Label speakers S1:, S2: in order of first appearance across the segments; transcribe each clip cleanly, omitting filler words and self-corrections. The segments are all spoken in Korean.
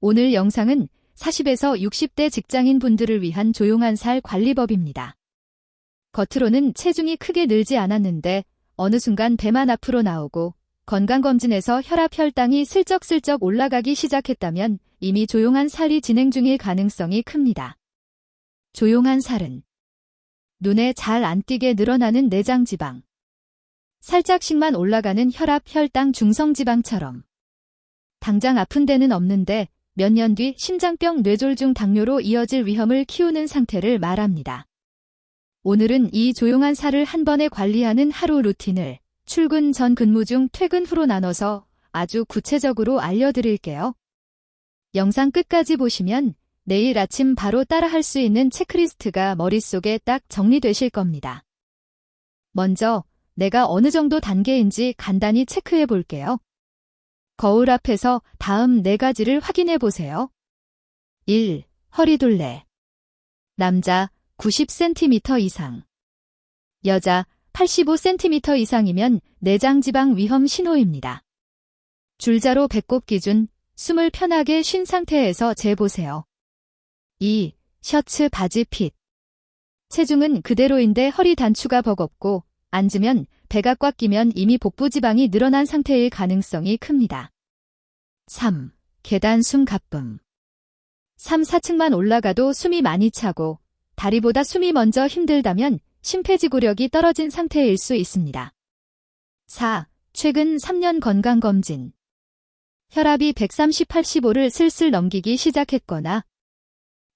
S1: 오늘 영상은 40에서 60대 직장인 분들을 위한 조용한 살 관리법입니다. 겉으로는 체중이 크게 늘지 않았는데 어느 순간 배만 앞으로 나오고 건강검진에서 혈압 혈당이 슬쩍슬쩍 올라가기 시작했다면 이미 조용한 살이 진행 중일 가능성이 큽니다. 조용한 살은 눈에 잘 안 띄게 늘어나는 내장지방, 살짝씩만 올라가는 혈압 혈당 중성지방처럼 당장 아픈 데는 없는데 몇 년 뒤 심장병 뇌졸중 당뇨로 이어질 위험을 키우는 상태를 말합니다. 오늘은 이 조용한 살을 한 번에 관리하는 하루 루틴을 출근 전 근무 중 퇴근 후로 나눠서 아주 구체적으로 알려드릴게요. 영상 끝까지 보시면 내일 아침 바로 따라할 수 있는 체크리스트가 머릿속에 딱 정리되실 겁니다. 먼저 내가 어느 정도 단계인지 간단히 체크해 볼게요. 거울 앞에서 다음 4가지를 확인해 보세요. 1. 허리둘레. 남자 90cm 이상, 여자 85cm 이상이면 내장지방 위험 신호입니다. 줄자로 배꼽 기준 숨을 편하게 쉰 상태에서 재보세요. 2. 셔츠 바지 핏. 체중은 그대로인데 허리 단추가 버겁고 앉으면 배가 꽉 끼면 이미 복부 지방이 늘어난 상태일 가능성이 큽니다. 3. 계단 숨 가쁨. 3, 4층만 올라가도 숨이 많이 차고 다리보다 숨이 먼저 힘들다면 심폐지구력이 떨어진 상태일 수 있습니다. 4. 최근 3년 건강검진. 혈압이 130/85를 슬슬 넘기기 시작했거나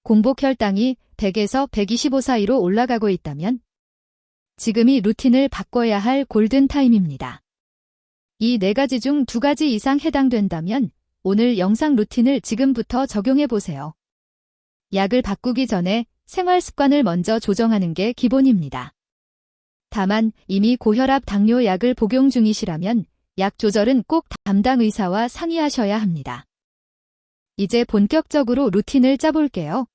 S1: 공복혈당이 100에서 125 사이로 올라가고 있다면 지금이 루틴을 바꿔야 할 골든타임입니다. 이 4가지 중 2가지 이상 해당된다면 오늘 영상 루틴을 지금부터 적용해보세요. 약을 바꾸기 전에 생활 습관을 먼저 조정하는 게 기본입니다. 다만 이미 고혈압 당뇨 약을 복용 중이시라면 약 조절은 꼭 담당 의사와 상의하셔야 합니다. 이제 본격적으로 루틴을 짜볼게요.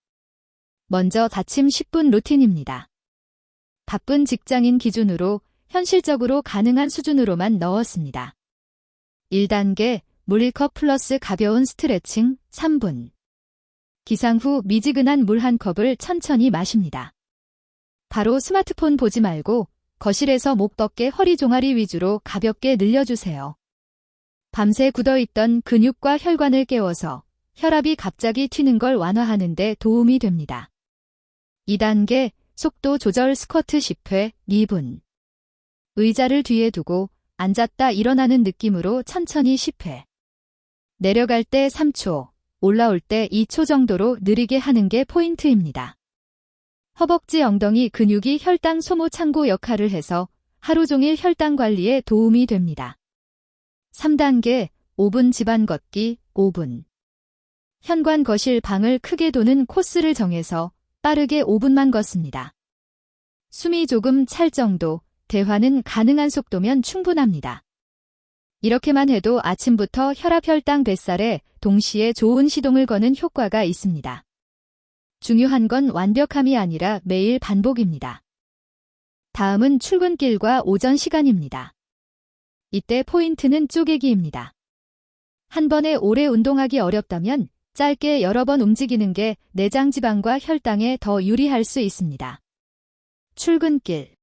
S1: 먼저 아침 10분 루틴입니다. 바쁜 직장인 기준으로 현실적으로 가능한 수준으로만 넣었습니다. 1단계 물 1컵 플러스 가벼운 스트레칭 3분. 기상 후 미지근한 물 1컵을 천천히 마십니다. 바로 스마트폰 보지 말고 거실에서 목 덮개 허리 종아리 위주로 가볍게 늘려주세요. 밤새 굳어있던 근육과 혈관을 깨워서 혈압이 갑자기 튀는 걸 완화하는 데 도움이 됩니다. 2단계 속도 조절 스쿼트 10회 2분. 의자를 뒤에 두고 앉았다 일어나는 느낌으로 천천히 10회. 내려갈 때 3초, 올라올 때 2초 정도로 느리게 하는 게 포인트입니다. 허벅지 엉덩이 근육이 혈당 소모 창고 역할을 해서 하루 종일 혈당 관리에 도움이 됩니다. 3단계 5분 집안 걷기 5분. 현관 거실 방을 크게 도는 코스를 정해서 빠르게 5분만 걷습니다. 숨이 조금 찰 정도, 대화는 가능한 속도면 충분합니다. 이렇게만 해도 아침부터 혈압 혈당 뱃살에 동시에 좋은 시동을 거는 효과가 있습니다. 중요한 건 완벽함이 아니라 매일 반복입니다. 다음은 출근길과 오전 시간입니다. 이때 포인트는 쪼개기입니다. 한 번에 오래 운동하기 어렵다면 짧게 여러 번 움직이는 게 내장 지방과 혈당에 더 유리할 수 있습니다. 출근길.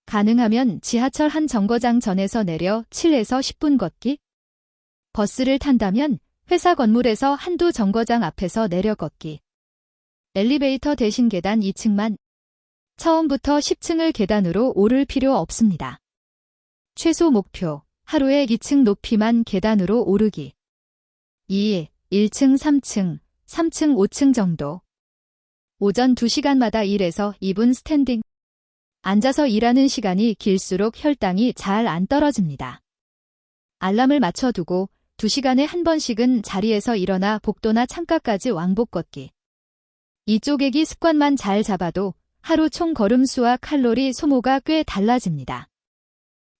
S1: 가능하면 지하철 한 정거장 전에서 내려 7에서 10분 걷기. 버스를 탄다면 회사 건물에서 한두 정거장 앞에서 내려 걷기. 엘리베이터 대신 계단 2층만. 처음부터 10층을 계단으로 오를 필요 없습니다. 최소 목표, 하루에 2층 높이만 계단으로 오르기. 2. 1층 3층, 3층 5층 정도. 오전 2시간마다 1에서 2분 스탠딩. 앉아서 일하는 시간이 길수록 혈당이 잘 안 떨어집니다. 알람을 맞춰두고 2시간에 한 번씩은 자리에서 일어나 복도나 창가까지 왕복 걷기. 이 쪼개기 습관만 잘 잡아도 하루 총 걸음 수와 칼로리 소모가 꽤 달라집니다.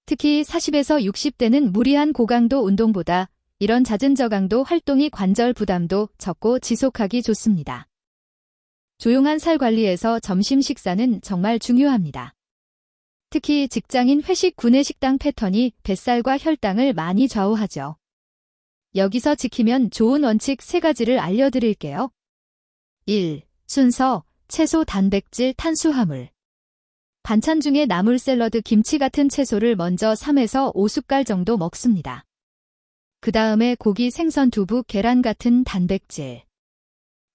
S1: 특히 40에서 60대는 무리한 고강도 운동보다 이런 잦은 저강도 활동이 관절 부담도 적고 지속하기 좋습니다. 조용한 살 관리에서 점심 식사는 정말 중요합니다. 특히 직장인 회식 구내 식당 패턴이 뱃살과 혈당을 많이 좌우하죠. 여기서 지키면 좋은 원칙 3가지를 알려드릴게요. 1. 순서, 채소, 단백질, 탄수화물. 반찬 중에 나물, 샐러드, 김치 같은 채소를 먼저 3에서 5숟갈 정도 먹습니다. 그 다음에 고기, 생선, 두부, 계란 같은 단백질.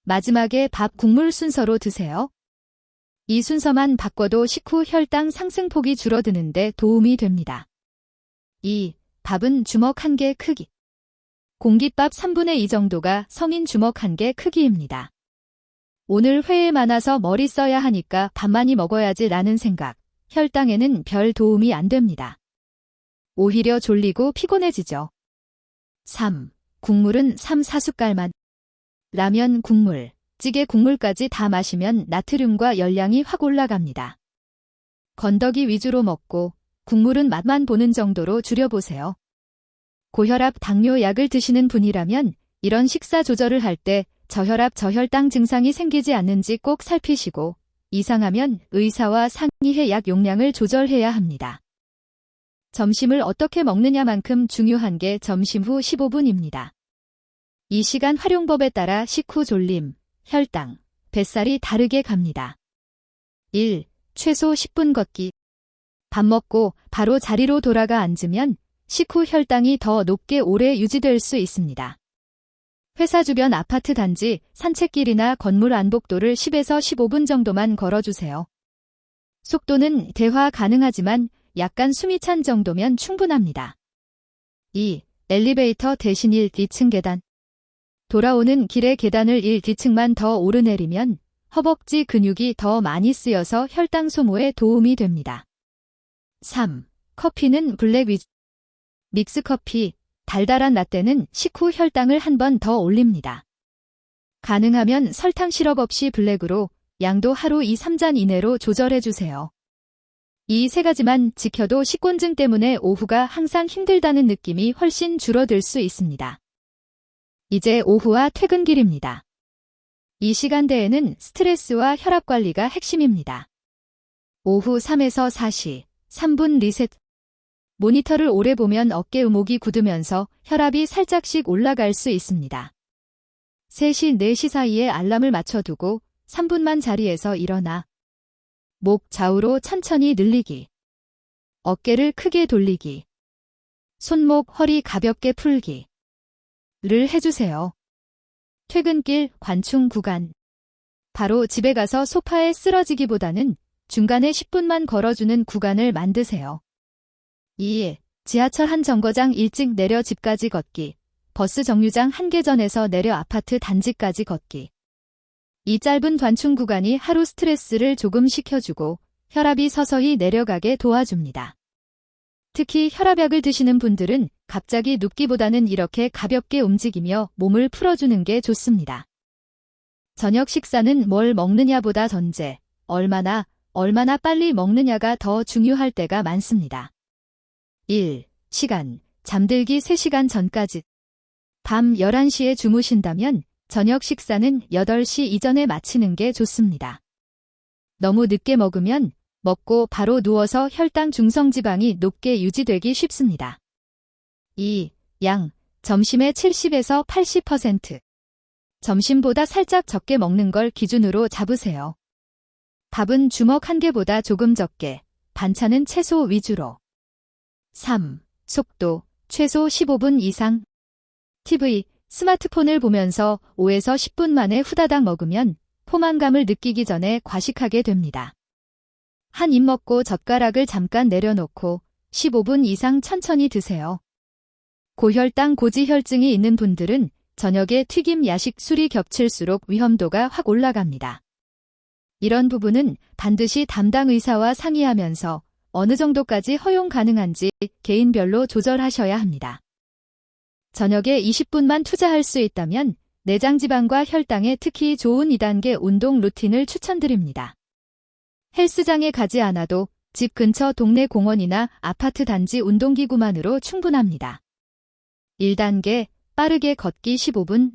S1: 마지막에 밥, 국물 순서로 드세요. 이 순서만 바꿔도 식후 혈당 상승폭이 줄어드는데 도움이 됩니다. 2. 밥은 주먹 1개 크기. 공깃밥 3분의 2 정도가 성인 주먹 1개 크기입니다. 오늘 회에 많아서 머리 써야 하니까 밥 많이 먹어야지 라는 생각, 혈당에는 별 도움이 안 됩니다. 오히려 졸리고 피곤해지죠. 3. 국물은 3, 4숟갈만. 라면 국물, 찌개 국물까지 다 마시면 나트륨과 열량이 확 올라갑니다. 건더기 위주로 먹고 국물은 맛만 보는 정도로 줄여보세요. 고혈압, 당뇨 약을 드시는 분이라면 이런 식사 조절을 할 때 저혈압, 저혈당 증상이 생기지 않는지 꼭 살피시고 이상하면 의사와 상의해 약 용량을 조절해야 합니다. 점심을 어떻게 먹느냐만큼 중요한 게 점심 후 15분입니다. 이 시간 활용법에 따라 식후 졸림, 혈당, 뱃살이 다르게 갑니다. 1. 최소 10분 걷기. 밥 먹고 바로 자리로 돌아가 앉으면 식후 혈당이 더 높게 오래 유지될 수 있습니다. 회사 주변 아파트 단지, 산책길이나 건물 안복도를 10에서 15분 정도만 걸어주세요. 속도는 대화 가능하지만 약간 숨이 찬 정도면 충분합니다. 2. 엘리베이터 대신 1, 2층 계단. 돌아오는 길에 계단을 1, 2층만 더 오르내리면 허벅지 근육이 더 많이 쓰여서 혈당 소모에 도움이 됩니다. 3. 커피는 블랙 위주. 믹스커피, 달달한 라떼는 식후 혈당을 한 번 더 올립니다. 가능하면 설탕 시럽 없이 블랙으로 양도 하루 2, 3잔 이내로 조절해주세요. 이 3가지만 지켜도 식곤증 때문에 오후가 항상 힘들다는 느낌이 훨씬 줄어들 수 있습니다. 이제 오후와 퇴근길입니다. 이 시간대에는 스트레스와 혈압 관리가 핵심입니다. 오후 3에서 4시, 3분 리셋. 모니터를 오래 보면 어깨 의목이 굳으면서 혈압이 살짝씩 올라갈 수 있습니다. 3시, 4시 사이에 알람을 맞춰두고 3분만 자리에서 일어나 목 좌우로 천천히 늘리기. 어깨를 크게 돌리기. 손목, 허리 가볍게 풀기. 를 해주세요. 퇴근길, 관충 구간. 바로 집에 가서 소파에 쓰러지기보다는 중간에 10분만 걸어주는 구간을 만드세요. 2. 지하철 한 정거장 일찍 내려 집까지 걷기. 버스 정류장 한 개 전에서 내려 아파트 단지까지 걷기. 이 짧은 관충 구간이 하루 스트레스를 조금 식혀주고 혈압이 서서히 내려가게 도와줍니다. 특히 혈압약을 드시는 분들은 갑자기 눕기보다는 이렇게 가볍게 움직이며 몸을 풀어주는 게 좋습니다. 저녁 식사는 뭘 먹느냐보다 전제, 얼마나 빨리 먹느냐가 더 중요할 때가 많습니다. 1. 시간, 잠들기 3시간 전까지. 밤 11시에 주무신다면 저녁 식사는 8시 이전에 마치는 게 좋습니다. 너무 늦게 먹으면 먹고 바로 누워서 혈당 중성지방이 높게 유지되기 쉽습니다. 2. 양, 점심에 70에서 80%. 점심보다 살짝 적게 먹는 걸 기준으로 잡으세요. 밥은 주먹 1개보다 조금 적게, 반찬은 채소 위주로. 3. 속도, 최소 15분 이상. TV, 스마트폰을 보면서 5에서 10분 만에 후다닥 먹으면 포만감을 느끼기 전에 과식하게 됩니다. 한 입 먹고 젓가락을 잠깐 내려놓고 15분 이상 천천히 드세요. 고혈당, 고지혈증이 있는 분들은 저녁에 튀김, 야식, 술이 겹칠수록 위험도가 확 올라갑니다. 이런 부분은 반드시 담당 의사와 상의하면서 어느 정도까지 허용 가능한지 개인별로 조절하셔야 합니다. 저녁에 20분만 투자할 수 있다면 내장 지방과 혈당에 특히 좋은 2단계 운동 루틴을 추천드립니다. 헬스장에 가지 않아도 집 근처 동네 공원이나 아파트 단지 운동기구만으로 충분합니다. 1단계, 빠르게 걷기 15분.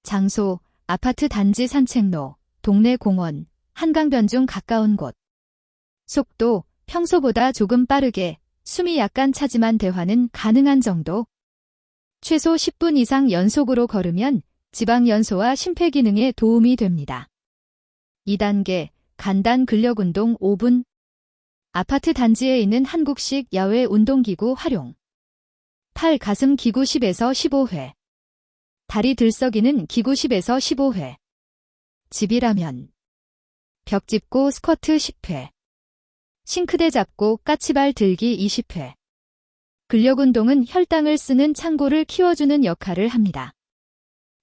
S1: 장소, 아파트 단지 산책로, 동네 공원, 한강변 중 가까운 곳. 속도, 평소보다 조금 빠르게, 숨이 약간 차지만 대화는 가능한 정도. 최소 10분 이상 연속으로 걸으면 지방 연소와 심폐 기능에 도움이 됩니다. 2단계 간단 근력 운동 5분. 아파트 단지에 있는 한국식 야외 운동기구 활용. 팔 가슴 기구 10에서 15회. 다리 들썩이는 기구 10에서 15회. 집이라면 벽 짚고 스쿼트 10회. 싱크대 잡고 까치발 들기 20회. 근력 운동은 혈당을 쓰는 창고를 키워주는 역할을 합니다.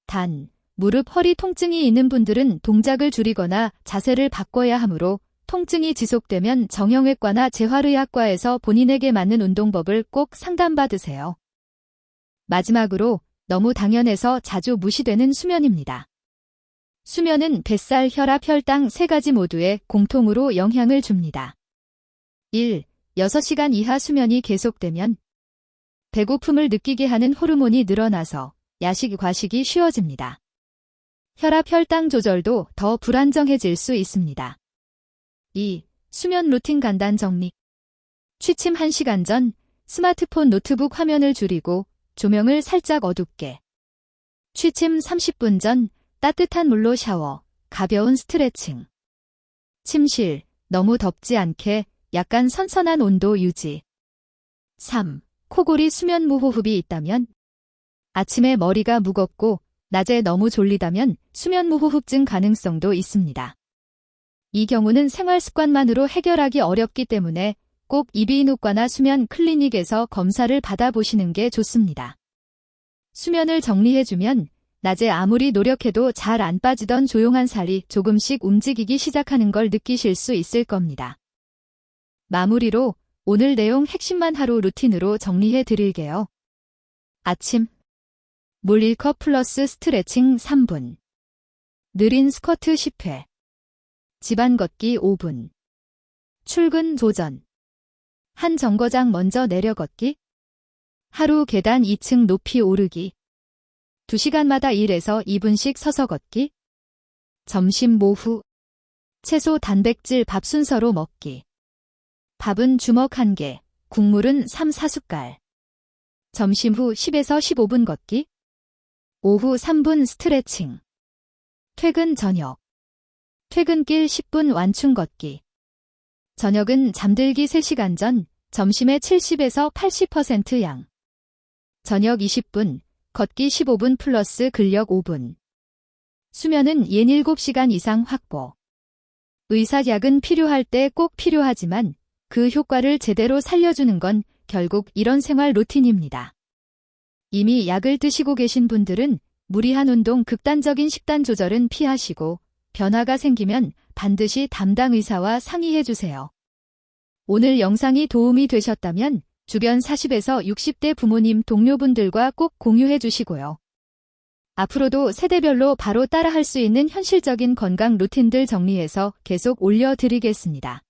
S1: 단, 무릎 허리 통증이 있는 분들은 동작을 줄이거나 자세를 바꿔야 하므로 통증이 지속되면 정형외과나 재활의학과에서 본인에게 맞는 운동법을 꼭 상담받으세요. 마지막으로 너무 당연해서 자주 무시되는 수면입니다. 수면은 뱃살, 혈압, 혈당 3가지 모두에 공통으로 영향을 줍니다. 1. 6시간 이하 수면이 계속되면 배고픔을 느끼게 하는 호르몬이 늘어나서 야식, 과식이 쉬워집니다. 혈압, 혈당 조절도 더 불안정해질 수 있습니다. 2. 수면 루틴 간단 정리. 취침 1시간 전 스마트폰, 노트북 화면을 줄이고 조명을 살짝 어둡게. 취침 30분 전 따뜻한 물로 샤워, 가벼운 스트레칭. 침실, 너무 덥지 않게 약간 선선한 온도 유지. 3. 코골이 수면 무호흡이 있다면 아침에 머리가 무겁고 낮에 너무 졸리다면 수면 무호흡증 가능성도 있습니다. 이 경우는 생활 습관만으로 해결하기 어렵기 때문에 꼭 이비인후과나 수면 클리닉에서 검사를 받아보시는 게 좋습니다. 수면을 정리해주면 낮에 아무리 노력해도 잘 안 빠지던 조용한 살이 조금씩 움직이기 시작하는 걸 느끼실 수 있을 겁니다. 마무리로 오늘 내용 핵심만 하루 루틴으로 정리해 드릴게요. 아침 물 1컵 플러스 스트레칭 3분. 느린 스쿼트 10회. 집안 걷기 5분. 출근 도전. 한 정거장 먼저 내려 걷기. 하루 계단 2층 높이 오르기. 2시간마다 1에서 2분씩 서서 걷기. 점심 모후. 채소 단백질 밥 순서로 먹기. 밥은 주먹 1개, 국물은 3, 4숟갈. 점심 후 10에서 15분 걷기. 오후 3분 스트레칭. 퇴근 저녁. 퇴근길 10분 완충 걷기. 저녁은 잠들기 3시간 전, 점심의 70에서 80% 양. 저녁 20분, 걷기 15분 플러스 근력 5분. 수면은 7시간 이상 확보. 의사약은 필요할 때 꼭 필요하지만 그 효과를 제대로 살려주는 건 결국 이런 생활 루틴입니다. 이미 약을 드시고 계신 분들은 무리한 운동, 극단적인 식단 조절은 피하시고 변화가 생기면 반드시 담당 의사와 상의해주세요. 오늘 영상이 도움이 되셨다면 주변 40에서 60대 부모님, 동료분들과 꼭 공유해 주시고요. 앞으로도 세대별로 바로 따라할 수 있는 현실적인 건강 루틴들 정리해서 계속 올려드리겠습니다.